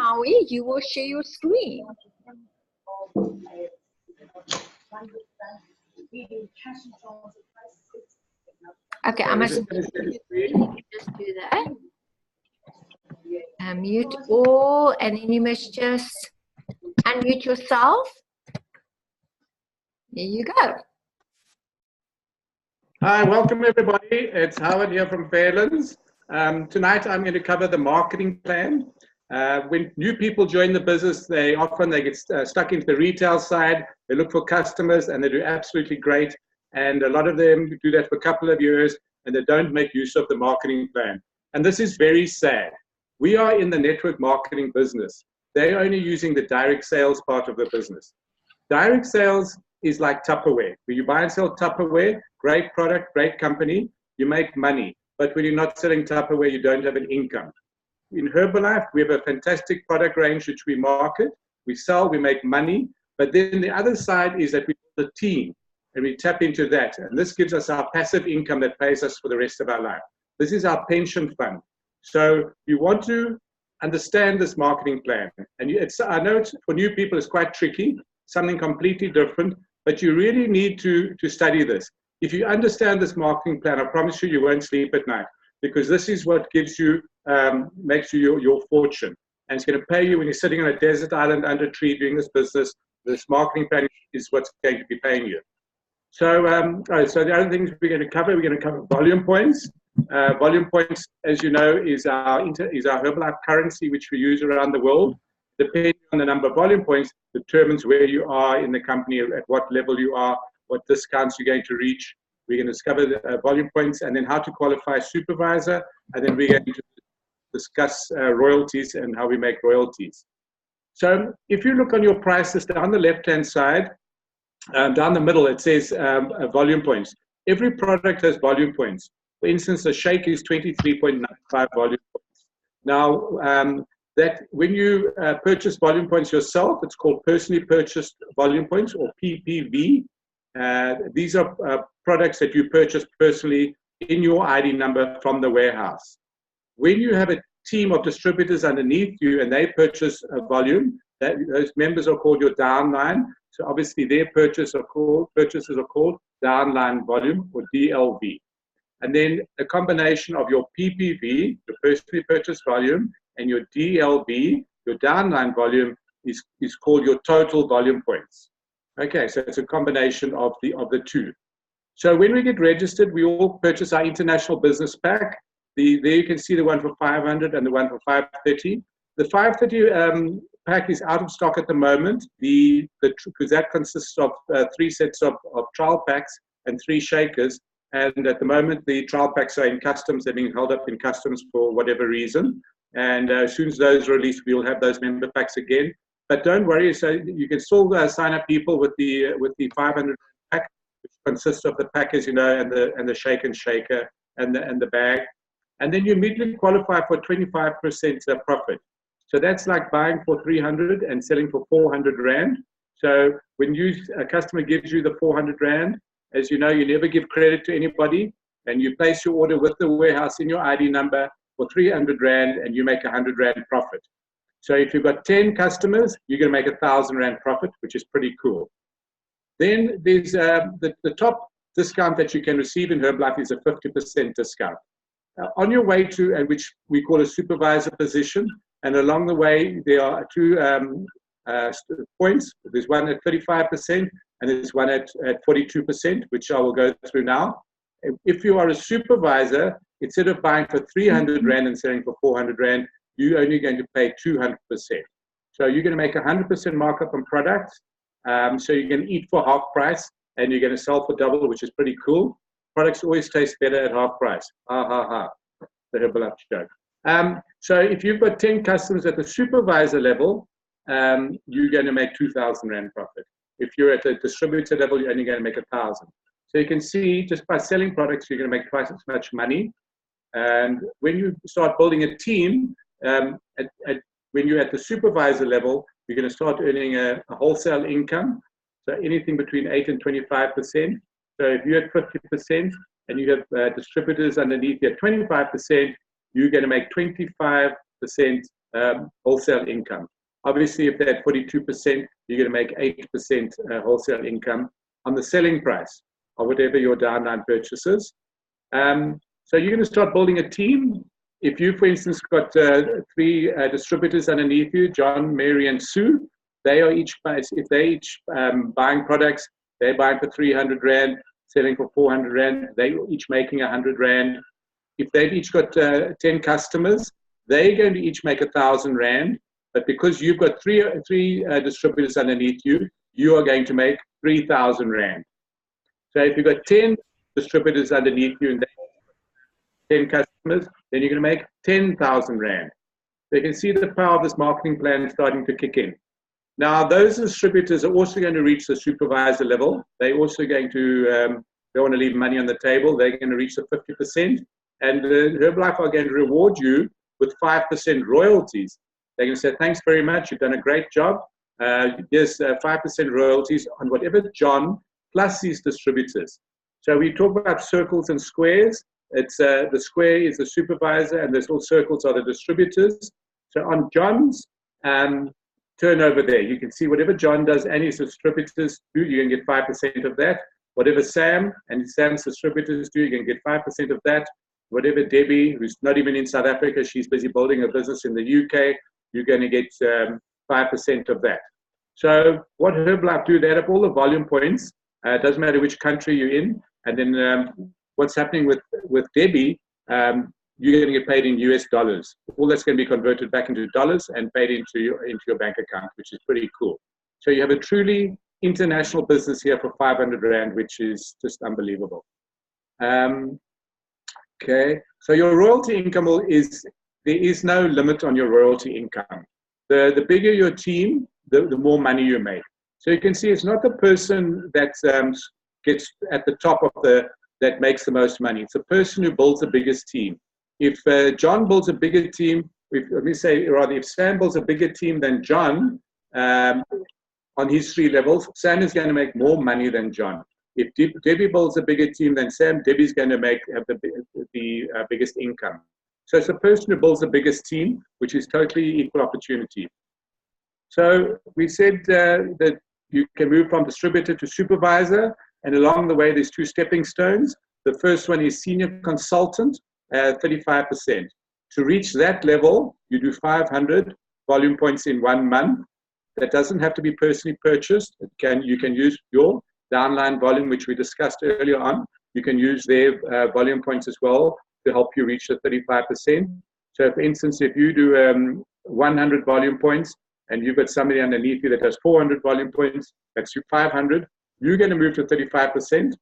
Howie, you will share your screen. Okay, I must just do that. Mute all, and then you must just unmute yourself. There you go. Hi, welcome everybody. It's Howard here from Fairlands. Tonight I'm going to cover the marketing plan. When new people join the business, they get stuck into the retail side. They look for customers and they do absolutely great. And a lot of them do that for a couple of years and they don't make use of the marketing plan. And this is very sad. We are in the network marketing business. They're only using the direct sales part of the business. Direct sales is like Tupperware. When you buy and sell Tupperware, great product, great company, you make money. But when you're not selling Tupperware, you don't have an income. In Herbalife, we have a fantastic product range which we market, we sell, we make money. But then the other side is that we build a team and we tap into that. And this gives us our passive income that pays us for the rest of our life. This is our pension fund. So you want to understand this marketing plan. And I know for new people it's quite tricky, something completely different, but you really need to study this. If you understand this marketing plan, I promise you, you won't sleep at night, because this is what gives you, makes you your fortune. And it's going to pay you when you're sitting on a desert island under a tree doing this business. This marketing plan is what's going to be paying you. So, so the other things we're going to cover volume points. Volume points, as you know, is our Herbalife currency, which we use around the world. Depending on the number of volume points, determines where you are in the company, at what level you are, what discounts you're going to reach. We're going to discover the volume points and then how to qualify a supervisor. And then we're going to discuss royalties and how we make royalties. So if you look on your price list on the left-hand side, down the middle, it says volume points. Every product has volume points. For instance, a shake is 23.95 volume points. Now, that when you purchase volume points yourself, it's called personally purchased volume points, or PPV. These are products that you purchase personally in your ID number from the warehouse. When you have a team of distributors underneath you and they purchase a volume, those members are called your downline. So obviously their purchases are called downline volume, or DLV. And then a combination of your PPV, your personally purchased volume, and your DLV, your downline volume, is called your total volume points. Okay, so it's a combination of the two. So when we get registered, we all purchase our international business pack. There you can see the one for 500 and the one for 530. The 530 pack is out of stock at the moment, because that consists of 3 sets of trial packs and 3 shakers. And at the moment, the trial packs are in customs. They're being held up in customs for whatever reason. And as soon as those are released, we'll have those member packs again. But don't worry, so you can still sign up people with the 500 pack, which consists of the pack, as you know, and the shake and shaker and the bag. And then you immediately qualify for 25% profit. So that's like buying for 300 and selling for 400 Rand. So when a customer gives you the 400 Rand, as you know, you never give credit to anybody, and you place your order with the warehouse in your ID number for 300 Rand, and you make 100 Rand profit. So if you've got 10 customers, you're going to make 1,000 Rand profit, which is pretty cool. Then there's the top discount that you can receive in Herbalife is a 50% discount. On your way to, which we call a supervisor position, and along the way, there are 2 points. There's one at 35%, and there's one at 42%, which I will go through now. If you are a supervisor, instead of buying for 300 Rand and selling for 400 Rand, you're only going to pay 200%. So you're going to make 100% markup on products. So you're going to eat for half price, and you're going to sell for double, which is pretty cool. Products always taste better at half price. Ha, ha, ha. The Herbalife joke. So if you've got 10 customers at the supervisor level, you're going to make 2,000 Rand profit. If you're at the distributor level, you're only going to make 1,000. So you can see, just by selling products, you're going to make twice as much money. And when you start building a team, when you're at the supervisor level, you're going to start earning a wholesale income. So anything between 8 and 25%. So if you're at 50% and you have distributors underneath you at 25%, you're going to make 25% wholesale income. Obviously, if they're at 42%, you're going to make 8% wholesale income on the selling price of whatever your downline purchases. So you're going to start building a team. If you, for instance, got 3 distributors underneath you, John, Mary, and Sue, they are each, if they're each buying products, they're buying for 300 Rand, selling for 400 Rand, they're each making 100 Rand. If they've each got 10 customers, they're going to each make 1,000 Rand. But because you've got three distributors underneath you, you are going to make 3,000 Rand. So if you've got 10 distributors underneath you and 10 customers, then you're going to make 10,000 Rand. So you can see the power of this marketing plan starting to kick in. Now, those distributors are also going to reach the supervisor level. They're also going to, don't want to leave money on the table. They're going to reach the 50%. And Herbalife are going to reward you with 5% royalties. They're going to say, thanks very much. You've done a great job. Here's 5% royalties on whatever John plus these distributors. So we talk about circles and squares. It's the square is the supervisor, and there's all circles are the distributors. So on John's turnover there, you can see whatever John does and his distributors do, you can get 5% of that. Whatever Sam and Sam's distributors do, you can get 5% of that. Whatever Debbie, who's not even in South Africa, she's busy building a business in the UK, you're going to get 5% of that. So what Herbalife do, they add up all the volume points. It doesn't matter which country you're in. And then what's happening with Debbie, you're going to get paid in US dollars. All that's going to be converted back into dollars and paid into your bank account, which is pretty cool. So you have a truly international business here for 500 Rand, which is just unbelievable. Okay, so your royalty income there is no limit on your royalty income. The bigger your team, the more money you make. So you can see it's not the person that gets at the top of that makes the most money. It's the person who builds the biggest team. If John builds a bigger team, if Sam builds a bigger team than John on his 3 levels, Sam is going to make more money than John. If Debbie builds a bigger team than Sam, Debbie's going to have the biggest income. So it's the person who builds the biggest team, which is totally equal opportunity. So we said that you can move from distributor to supervisor, and along the way there's 2 stepping stones. The first one is senior consultant, 35%. To reach that level, you do 500 volume points in 1 month. That doesn't have to be personally purchased. You can use your downline volume, which we discussed earlier on. You can use their volume points as well to help you reach the 35%. So for instance, if you do 100 volume points and you've got somebody underneath you that does 400 volume points, that's 500, you're going to move to 35%.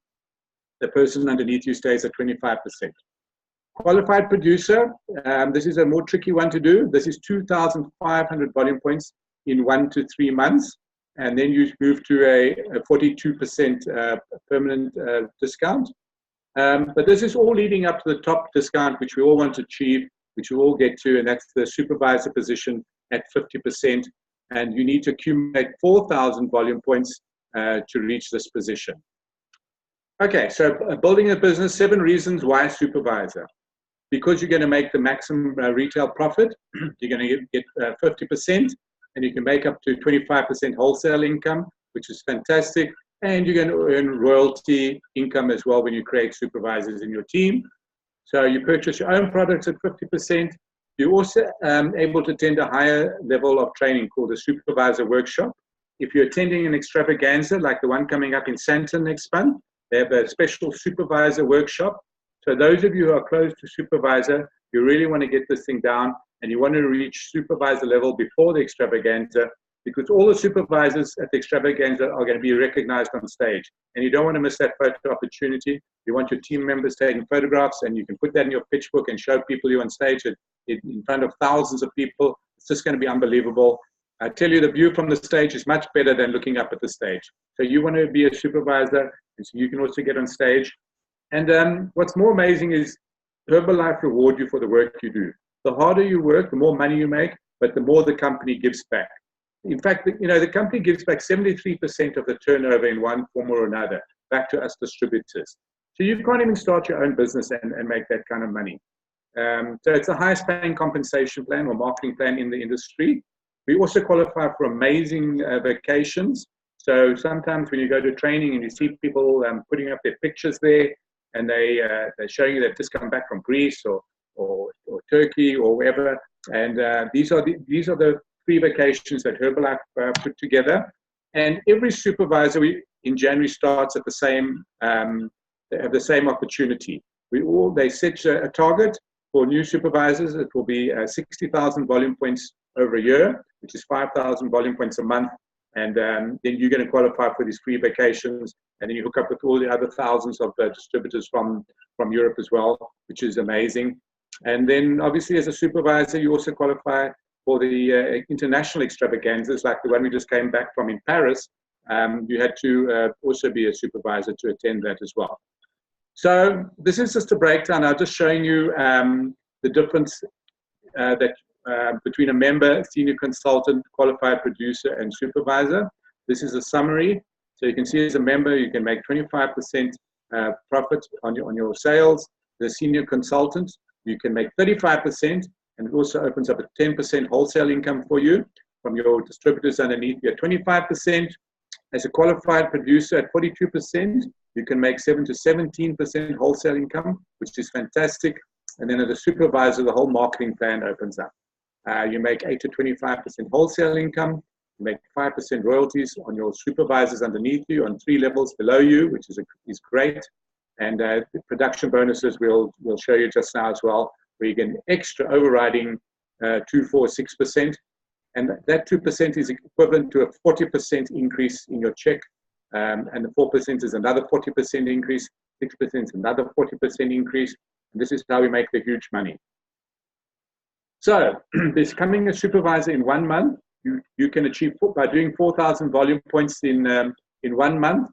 The person underneath you stays at 25%. Qualified producer, this is a more tricky one to do. This is 2,500 volume points in 1 to 3 months. And then you move to a 42% permanent discount. But this is all leading up to the top discount, which we all want to achieve, which we all get to, and that's the supervisor position at 50%. And you need to accumulate 4,000 volume points to reach this position. Okay, so building a business, 7 reasons why supervisor. Because you're going to make the maximum retail profit, you're going to get 50%. And you can make up to 25% wholesale income, which is fantastic. And you're going to earn royalty income as well when you create supervisors in your team. So you purchase your own products at 50%. You're also able to attend a higher level of training called a supervisor workshop. If you're attending an extravaganza like the one coming up in Sandton next month, they have a special supervisor workshop. So those of you who are close to supervisor, you really want to get this thing down. And you want to reach supervisor level before the extravaganza, because all the supervisors at the extravaganza are going to be recognized on stage. And you don't want to miss that photo opportunity. You want your team members taking photographs, and you can put that in your pitch book and show people you're on stage in front of thousands of people. It's just going to be unbelievable. I tell you, the view from the stage is much better than looking up at the stage. So you want to be a supervisor, and so you can also get on stage. And what's more amazing is Herbalife reward you for the work you do. The harder you work, the more money you make, but the more the company gives back. In fact, the company gives back 73% of the turnover in one form or another back to us distributors. So you can't even start your own business and make that kind of money. So it's the highest paying compensation plan or marketing plan in the industry. We also qualify for amazing vacations. So sometimes when you go to training and you see people putting up their pictures there, and they're showing you they've just come back from Greece or Turkey or wherever, and these are the free vacations that Herbalife put together. And every supervisor in January starts at the same opportunity. They set a target for new supervisors. It will be 60,000 volume points over a year, which is 5,000 volume points a month. And then you're going to qualify for these free vacations, and then you hook up with all the other thousands of distributors from Europe as well, which is amazing. And then obviously as a supervisor, you also qualify for the international extravaganzas, like the one we just came back from in Paris. You had to also be a supervisor to attend that as well. So this is just a breakdown. I'm just showing you the difference between a member, senior consultant, qualified producer, and supervisor. This is a summary. So you can see as a member, you can make 25% profit on your sales. The senior consultant, you can make 35%, and it also opens up a 10% wholesale income for you. From your distributors underneath, you at 25%. As a qualified producer at 42%, you can make 7 to 17% wholesale income, which is fantastic. And then as a supervisor, the whole marketing plan opens up. You make 8 to 25% wholesale income. You make 5% royalties on your supervisors underneath you on 3 levels below you, which is great. And the production bonuses we'll show you just now as well, where you get an extra overriding 2, 4, 6%. And that 2% is equivalent to a 40% increase in your check. And the 4% is another 40% increase. 6% is another 40% increase. And this is how we make the huge money. So, becoming a supervisor in 1 month, you can achieve, by doing 4,000 volume points in 1 month,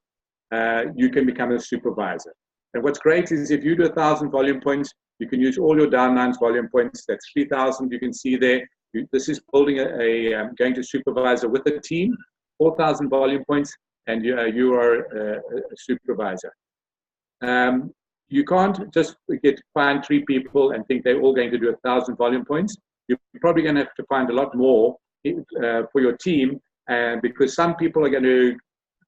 you can become a supervisor. And what's great is if you do 1,000 volume points, you can use all your downlines volume points. That's 3,000 you can see there. This is building going to supervisor with a team, 4,000 volume points, and you are a supervisor. You can't just find 3 people and think they're all going to do 1,000 volume points. You're probably going to have to find a lot more for your team, because some people are going to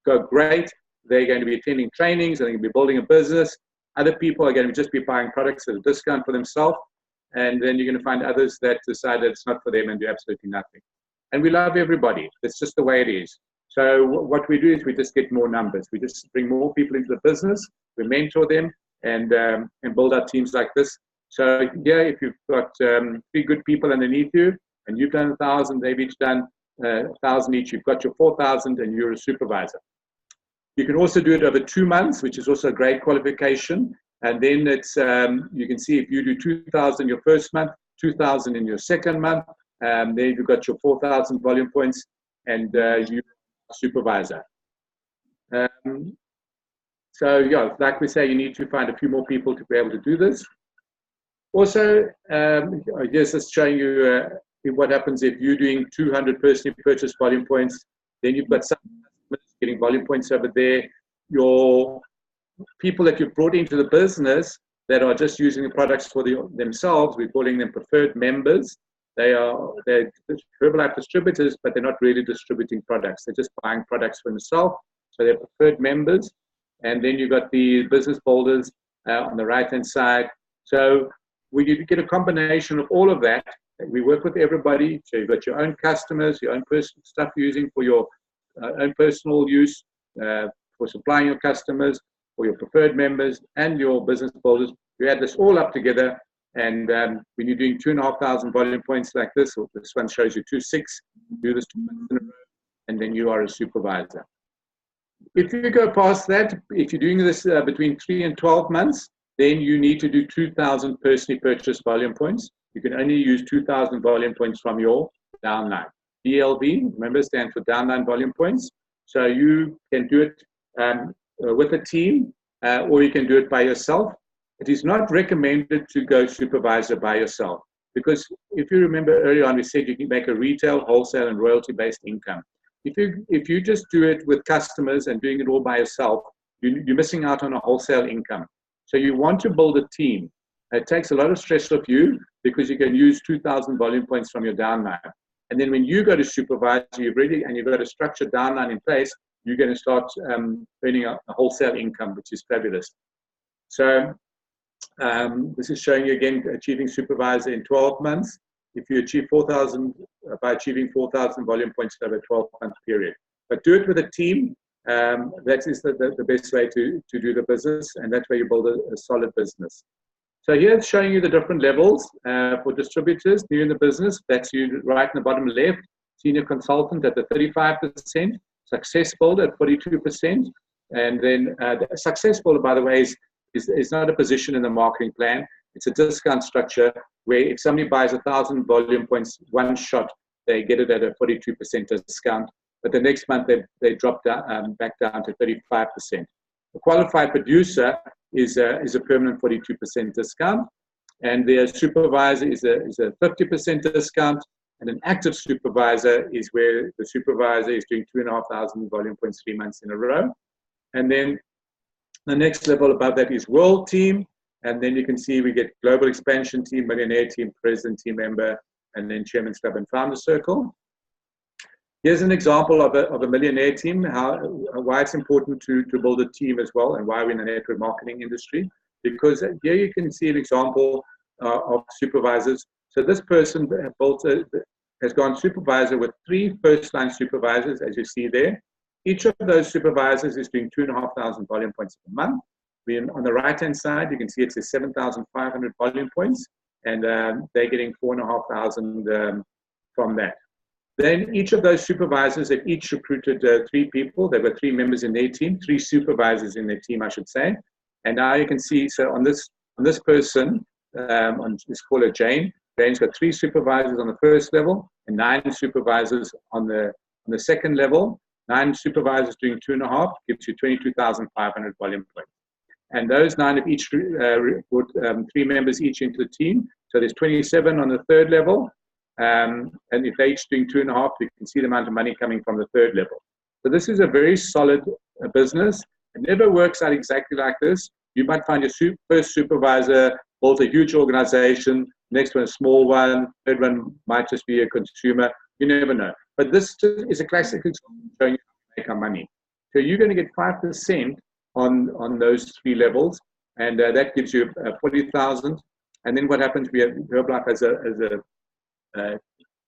go great. They're going to be attending trainings, and they're going to be building a business. Other people are going to just be buying products at a discount for themselves. And then you're going to find others that decide that it's not for them and do absolutely nothing. And we love everybody. That's just the way it is. So what we do is we just get more numbers. We just bring more people into the business. We mentor them and build our teams like this. So yeah, if you've got 3 good people underneath you and you've done 1,000, they've each done 1,000 each, you've got your 4,000 and you're a supervisor. You can also do it over 2 months, which is also a great qualification. And then it's you can see if you do 2,000 your first month, 2,000 in your second month, then you've got your 4,000 volume points, and you're a supervisor. So yeah, like we say, you need to find a few more people to be able to do this. Also, here's just showing you what happens if you're doing 200 personally purchased volume points. Then you've got some customers getting volume points over there. Your people that you've brought into the business that are just using the products for themselves, we're calling them preferred members. They're Herbalife distributors, but they're not really distributing products. They're just buying products for themselves. So they're preferred members. And then you've got the business builders on the right-hand side. So we get a combination of all of that. We work with everybody. So you've got your own customers, your own personal stuff you're using for your own personal use, for supplying your customers, for your preferred members and your business builders. We add this all up together, and when you're doing 2,500 volume points like this, or this one shows you 2,600, do this 2 months in a row, and then you are a supervisor. If you go past that, if you're doing this between 3 and 12 months, then you need to do 2,000 personally purchased volume points. You can only use 2,000 volume points from your downline. DLV, remember, stands for downline volume points. So you can do it with a team, or you can do it by yourself. It is not recommended to go supervisor by yourself, because if you remember earlier on, we said you can make a retail, wholesale, and royalty-based income. If you just do it with customers and doing it all by yourself, you're missing out on a wholesale income. So you want to build a team. It takes a lot of stress off you because you can use 2,000 volume points from your downline. And then when you go to supervise, you've got a structured downline in place, you're going to start earning a wholesale income, which is fabulous. So this is showing you again achieving supervisor in 12 months. If you achieve 4,000 by achieving 4,000 volume points over a 12-month period, but do it with a team. That is the best way to do the business, and that's where you build a solid business. So here it's showing you the different levels for distributors new in the business. That's you right in the bottom left. Senior consultant at the 35%, success builder at 42%, and then the success builder, by the way, is not a position in the marketing plan. It's a discount structure where if somebody buys 1,000 volume points one shot, they get it at a 42% discount. But the next month they drop down, back down to 35%. A qualified producer is a permanent 42% discount, and their supervisor is a 50% discount, and an active supervisor is where the supervisor is doing 2,500 volume points 3 months in a row. And then the next level above that is world team, and then you can see we get global expansion team, millionaire team, president team member, and then chairman's club and founder circle. Here's an example of a millionaire team, why it's important to build a team as well, and why we're in the network marketing industry. Because here you can see an example of supervisors. So this person has gone supervisor with 3 first-line supervisors, as you see there. Each of those supervisors is doing 2,500 volume points per month. On the right-hand side, you can see it says 7,500 volume points, and they're getting 4,500 from that. Then each of those supervisors have each recruited 3 people. They've got 3 members in their team, 3 supervisors in their team, I should say. And now you can see, so on this person, let's call her Jane. Jane's got 3 supervisors on the first level and 9 supervisors on the second level. 9 supervisors doing 2.5 gives you 22,500 volume points. And those 9 have each put 3 members each into the team. So there's 27 on the third level. And if they're each doing 2.5, you can see the amount of money coming from the third level. So this is a very solid business. It never works out exactly like this. You might find your first supervisor built a huge organization, next one a small one, third one might just be a consumer. You never know. But this is a classic example showing you how to make our money. So you're going to get 5% on those 3 levels, and that gives you 40,000. And then what happens? We have Herbalife as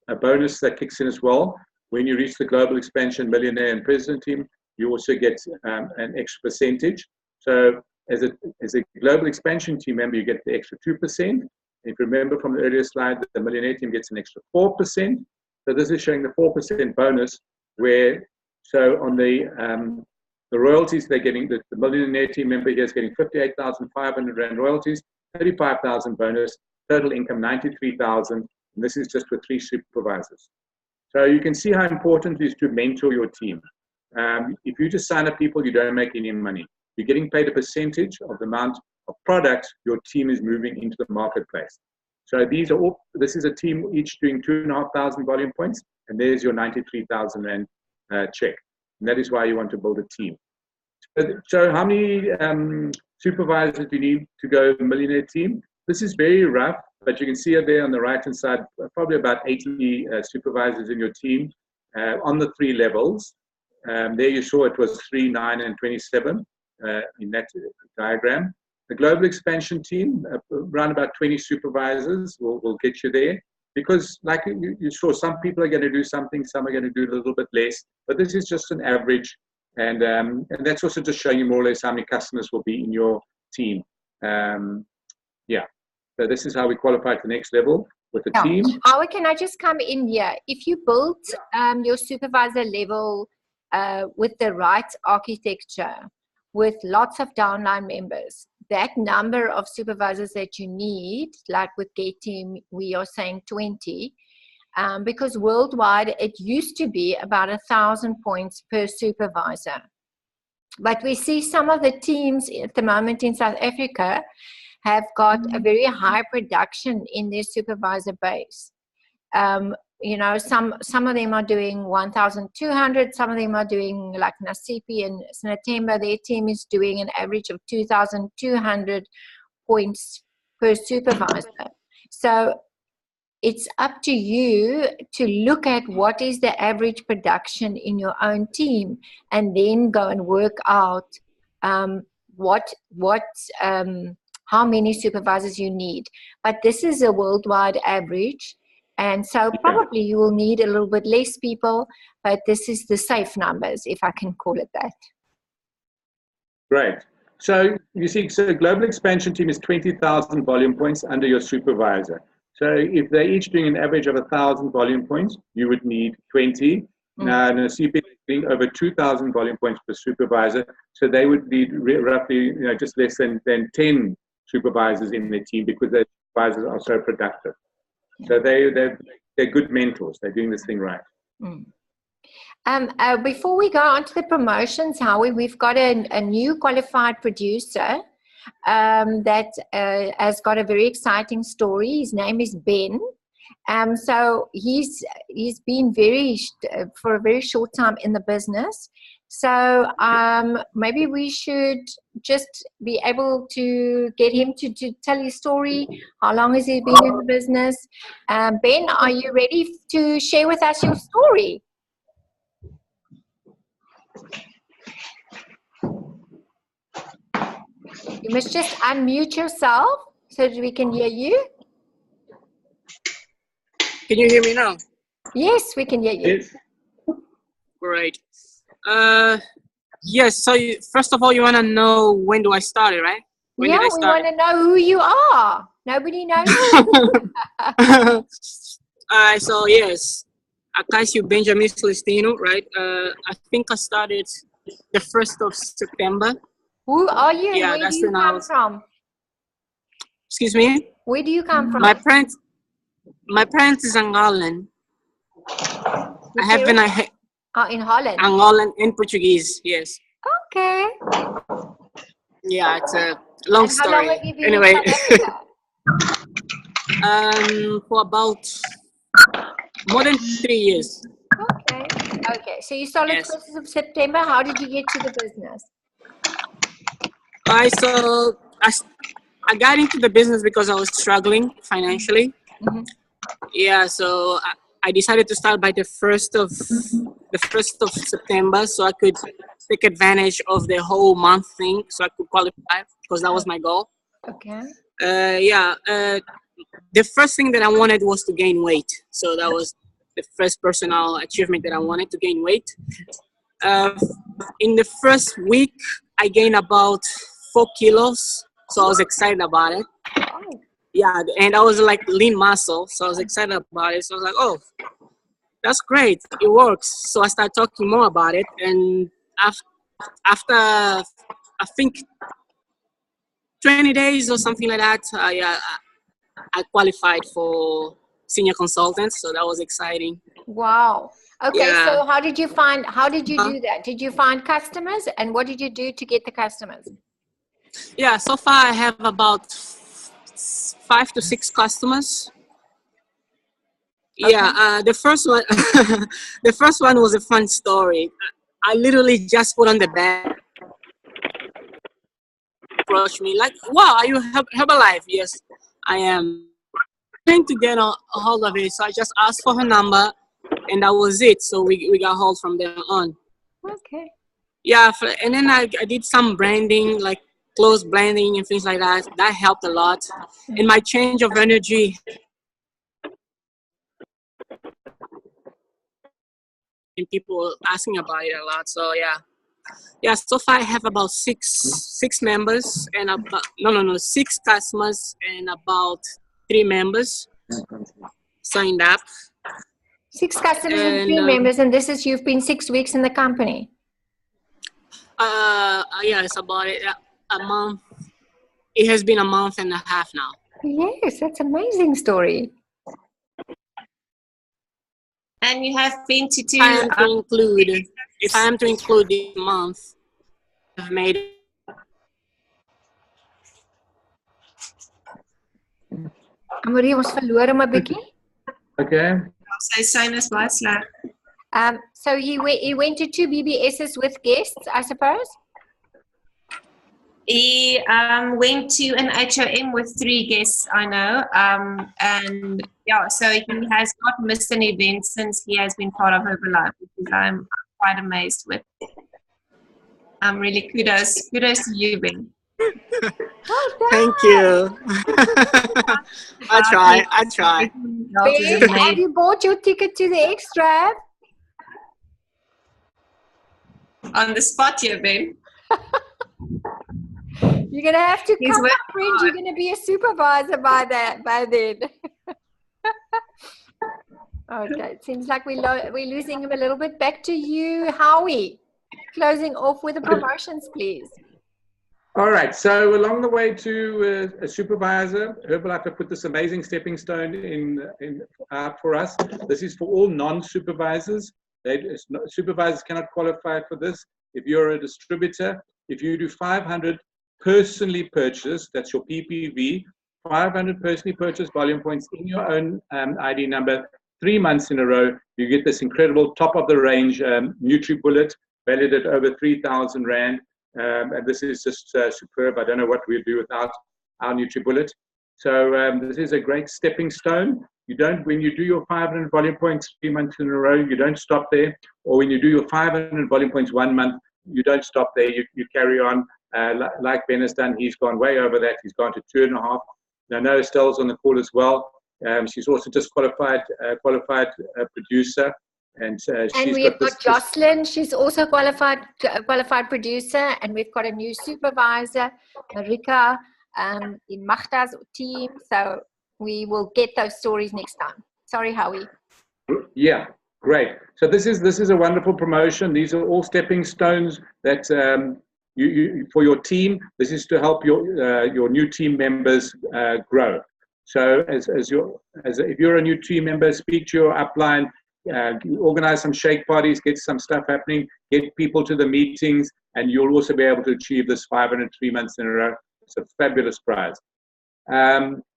a bonus that kicks in as well. When you reach the global expansion millionaire and president team, you also get an extra percentage. So as a global expansion team member, you get the extra 2%. If you remember from the earlier slide, the millionaire team gets an extra 4%. So this is showing the 4% bonus, where so on the royalties they're getting, the millionaire team member here is getting 58,500 Rand royalties, 35,000 bonus, total income 93,000, and this is just with 3 supervisors. So you can see how important it is to mentor your team. If you just sign up people, you don't make any money. You're getting paid a percentage of the amount of product your team is moving into the marketplace. So this is a team each doing 2,500 volume points, and there's your 93,000 Rand check. And that is why you want to build a team. So how many supervisors do you need to go millionaire team? This is very rough, but you can see it there on the right-hand side, probably about 80 supervisors in your team on the 3 levels. There you saw it was 3, 9, and 27 in that diagram. The global expansion team, around about 20 supervisors will get you there. Because like you saw, some people are going to do something, some are going to do a little bit less. But this is just an average. And that's also just showing you more or less how many customers will be in your team. Yeah. So this is how we qualify to the next level with the team. Howard, can I just come in here? If you build your supervisor level with the right architecture, with lots of downline members, that number of supervisors that you need, like with Gate Team, we are saying 20, because worldwide it used to be about 1,000 points per supervisor. But we see some of the teams at the moment in South Africa have got a very high production in their supervisor base. You know, some of them are doing 1,200, some of them are doing, like Nasipi and Sinatemba, their team is doing an average of 2,200 points per supervisor. So it's up to you to look at what is the average production in your own team, and then go and work out how many supervisors you need. But this is a worldwide average, and so probably you will need a little bit less people, but this is the safe numbers, if I can call it that. Great. So you see, so global expansion team is 20,000 volume points under your supervisor. So if they're each doing an average of 1,000 volume points, you would need 20. Now, in a CP, doing over 2,000 volume points per supervisor, so they would need roughly, just less than 10 supervisors in their team, because their supervisors are so productive. So they're good mentors. They're doing this thing right. Before we go on to the promotions, Howie, we've got a new qualified producer that has got a very exciting story. His name is Ben. So he's been for a very short time in the business. So maybe we should just be able to get him to tell his story. How long has he been in the business? Ben, are you ready to share with us your story? You must just unmute yourself so that we can hear you. Can you hear me now? Yes, we can hear you. Yes. Great. Yes, so first of all, you want to know when do I start it, right? When yeah, did I we start want to know who you are. Nobody knows. All right, so yes, Acacio Benjamin Celestino, right? I think I started the 1st of September. Who are you and Yeah, where do that's you when I come was- from? Excuse me? Where do you come from? My parents is Angolan. I have been in Holland. Angolan in Portuguese, yes. Okay. Yeah, it's a long And story. how long have you been Anyway, in South Africa? for about more than 3 years. Okay. So you started Yes. 1st of September. How did you get to the business? Alright, so I got into the business because I was struggling financially. Mm-hmm. Yeah, so I decided to start by the 1st of September, so I could take advantage of the whole month thing, so I could qualify, because that was my goal. Okay. The first thing that I wanted was to gain weight, so that was the first personal achievement that I wanted, to gain weight. In the first week, I gained about 4 kilos, so I was excited about it. Oh. Yeah, and I was like lean muscle, so I was excited about it. So I was like, oh, that's great, it works. So I started talking more about it, and after I think 20 days or something like that, I qualified for senior consultant, so that was exciting. Wow. Okay, Yeah. so how did you do that? Did you find customers, and what did you do to get the customers? Yeah, so far I have about 5 to 6 customers. Okay. Yeah, the first one, the first one was a fun story. I literally just put on the bag, approached me like, "Wow, are you Herbalife?" Yes, I am. Trying to get a hold of it, so I just asked for her number, and that was it. So we got hold from there on. Okay. Yeah, and then I did some branding, like clothes branding and things like that. That helped a lot. And my change of energy, and people asking about it a lot. So yeah. So far I have about six members and about 6 customers and about 3 members signed up. 6 customers and 3 members, and you've been 6 weeks in the company. Yeah, it's about a month. It has been a month and a half now. Yes, that's an amazing story. And you have been to do. If I am to include this month, I've made. Amory, ons verloor hom 'n bietjie. Okay. Sy syne is baie sleg. So he went to 2 BBS's with guests, I suppose? He went to an HOM with 3 guests, I know. And yeah, so he has not missed an event since he has been part of Herbalife, which I'm quite amazed with. Really kudos to you, Ben. Thank you. I try. Ben, have you bought your ticket to the extra? On the spot here, Ben. You're gonna have to He's come, my working friend. You're gonna be a supervisor by then. Okay, it seems like we're losing him a little bit. Back to you, Howie. Closing off with the promotions, please. All right, so along the way to a supervisor, Herbalife have put this amazing stepping stone in for us. This is for all non-supervisors. Supervisors cannot qualify for this. If you're a distributor, if you do 500 personally purchased, that's your PPV, 500 personally purchased volume points in your own ID number, 3 months in a row, you get this incredible top-of-the-range NutriBullet, valued at over 3,000 Rand. And this is just superb. I don't know what we'd do without our NutriBullet. So this is a great stepping stone. You don't, when you do your 500 volume points 3 months in a row, you don't stop there. Or when you do your 500 volume points 1 month, you don't stop there. You carry on. Like Ben has done, he's gone way over that. He's gone to 2.5. I know Estelle's on the call as well. She's also just qualified producer. And we've got Jocelyn. She's also qualified producer, and we've got a new supervisor, Marika, in Magda's team. So we will get those stories next time. Sorry, Howie. Yeah, great. So this is a wonderful promotion. These are all stepping stones that you for your team. This is to help your new team members grow. So if you're a new team member, speak to your upline. Organize some shake parties, get some stuff happening, get people to the meetings, and you'll also be able to achieve this 503 months in a row. It's a fabulous prize.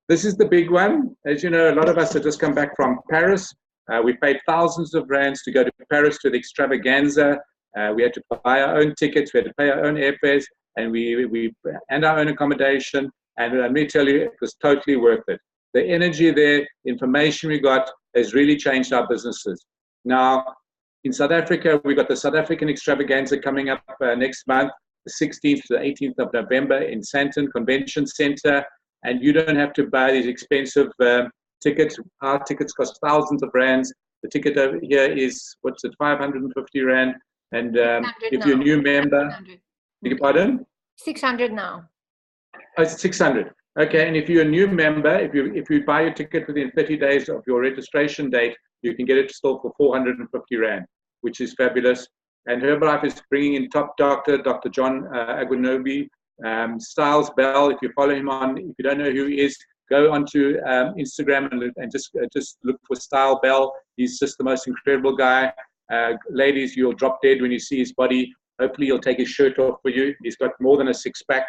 This is the big one. As you know, a lot of us have just come back from Paris. We paid thousands of rands to go to Paris to the extravaganza. We had to buy our own tickets, we had to pay our own airfares, and and our own accommodation. And let me tell you, it was totally worth it. The energy there, information we got, has really changed our businesses. Now, in South Africa, we've got the South African extravaganza coming up next month, the 16th to the 18th of November in Sandton Convention Center. And you don't have to buy these expensive tickets. Our tickets cost thousands of rands. The ticket over here is, 550 Rand. And if you're a new member, beg your pardon? 600 now. Oh, it's 600. Okay, and if you're a new member, if you buy your ticket within 30 days of your registration date, you can get it still for 450 Rand, which is fabulous. And Herbalife is bringing in top doctor, Dr. John Agunobi, Styles Bell. If you follow him if you don't know who he is, go onto Instagram and just look for Style Bell. He's just the most incredible guy. Ladies, you'll drop dead when you see his body. Hopefully, he'll take his shirt off for you. He's got more than a six-pack.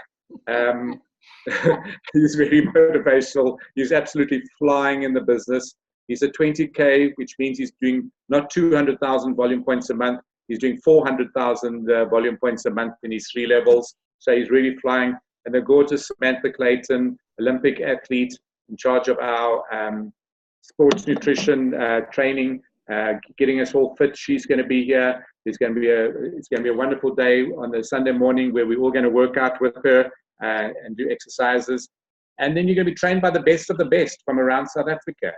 He's very motivational. He's absolutely flying in the business. He's at 20K, which means he's doing not 200,000 volume points a month. He's doing 400,000 volume points a month in his 3 levels. So he's really flying. And the gorgeous Samantha Clayton, Olympic athlete in charge of our sports nutrition training, getting us all fit. She's going to be here. It's going to be a wonderful day on the Sunday morning where we're all going to work out with her and do exercises. And then you're going to be trained by the best of the best from around South Africa.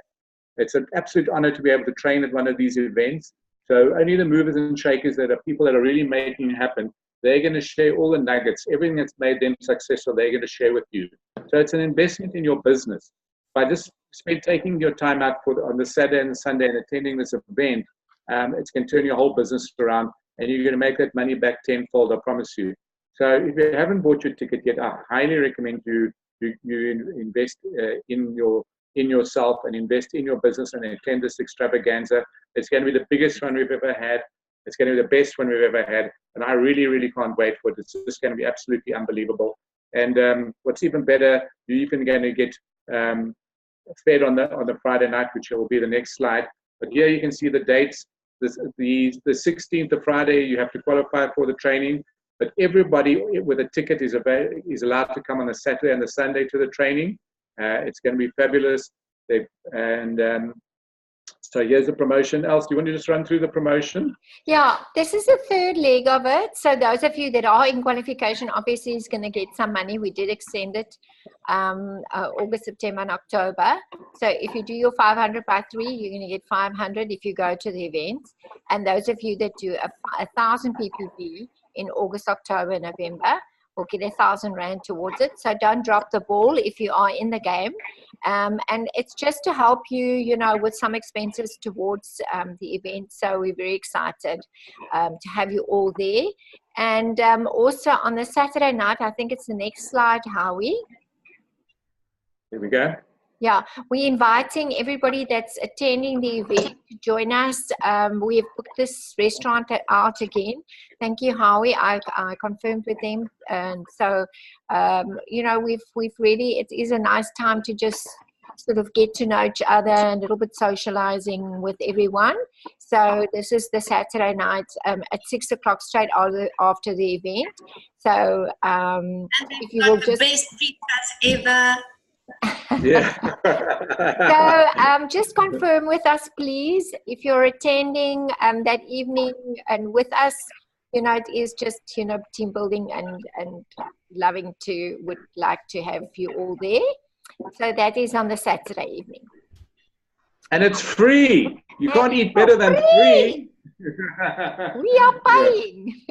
It's an absolute honor to be able to train at one of these events. So only the movers and shakers that are people that are really making it happen, they're going to share all the nuggets, everything that's made them successful, they're going to share with you. So it's an investment in your business. By just taking your time out on the Saturday and the Sunday and attending this event, it's going to turn your whole business around, and you're going to make that money back tenfold, I promise you. So if you haven't bought your ticket yet, I highly recommend you invest in yourself and invest in your business and attend this extravaganza. It's going to be the biggest one we've ever had. It's going to be the best one we've ever had, and I really, really can't wait for it. It's just going to be absolutely unbelievable. And what's even better, you're even going to get fed on the Friday night, which will be the next slide. But here you can see the dates. The 16th of Friday, you have to qualify for the training. but everybody with a ticket is allowed to come on the Saturday and the Sunday to the training. It's going to be fabulous. So here's the promotion. Else, do you want to just run through the promotion? Yeah, this is the third leg of it. So those of you that are in qualification, obviously is going to get some money. We did extend it August, September, and October. So if you do your 500 by 3, you're going to get 500 if you go to the event. And those of you that do 1,000 PPV in August, October, November will get 1,000 Rand towards it. So don't drop the ball if you are in the game. And it's just to help you, with some expenses towards the event. So we're very excited to have you all there. And also on the Saturday night, I think it's the next slide, Howie. Here we go. Yeah, we're inviting everybody that's attending the event to join us. We have booked this restaurant out again. Thank you, Howie. I confirmed with them. And so, we've really, it is a nice time to just sort of get to know each other and a little bit socializing with everyone. So this is the Saturday night at 6 o'clock straight after the event. So if you will just... the best pizzas ever. Yeah. So just confirm with us, please, if you're attending that evening and with us. It is just, team building and would like to have you all there. So that is on the Saturday evening. And it's free. You can't eat better than free. We are paying.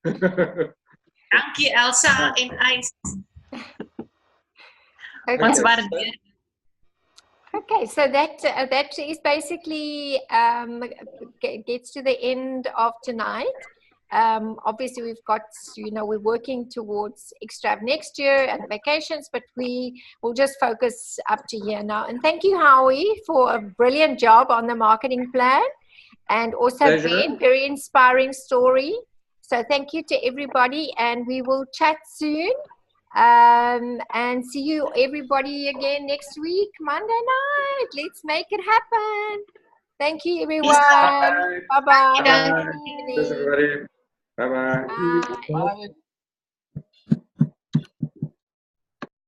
Thank you, Elsa and Ice. Okay. Okay, so that is basically gets to the end of tonight. Obviously, we've got, we're working towards Extrav next year and vacations, but we will just focus up to here now. And thank you, Howie, for a brilliant job on the marketing plan. And also, Pleasure. Ben, very inspiring story. So thank you to everybody, and we will chat soon. And see you everybody again next week, Monday night. Let's make it happen. Thank you, everyone. Bye-bye. Bye. Bye. Bye. Bye. Bye. Bye.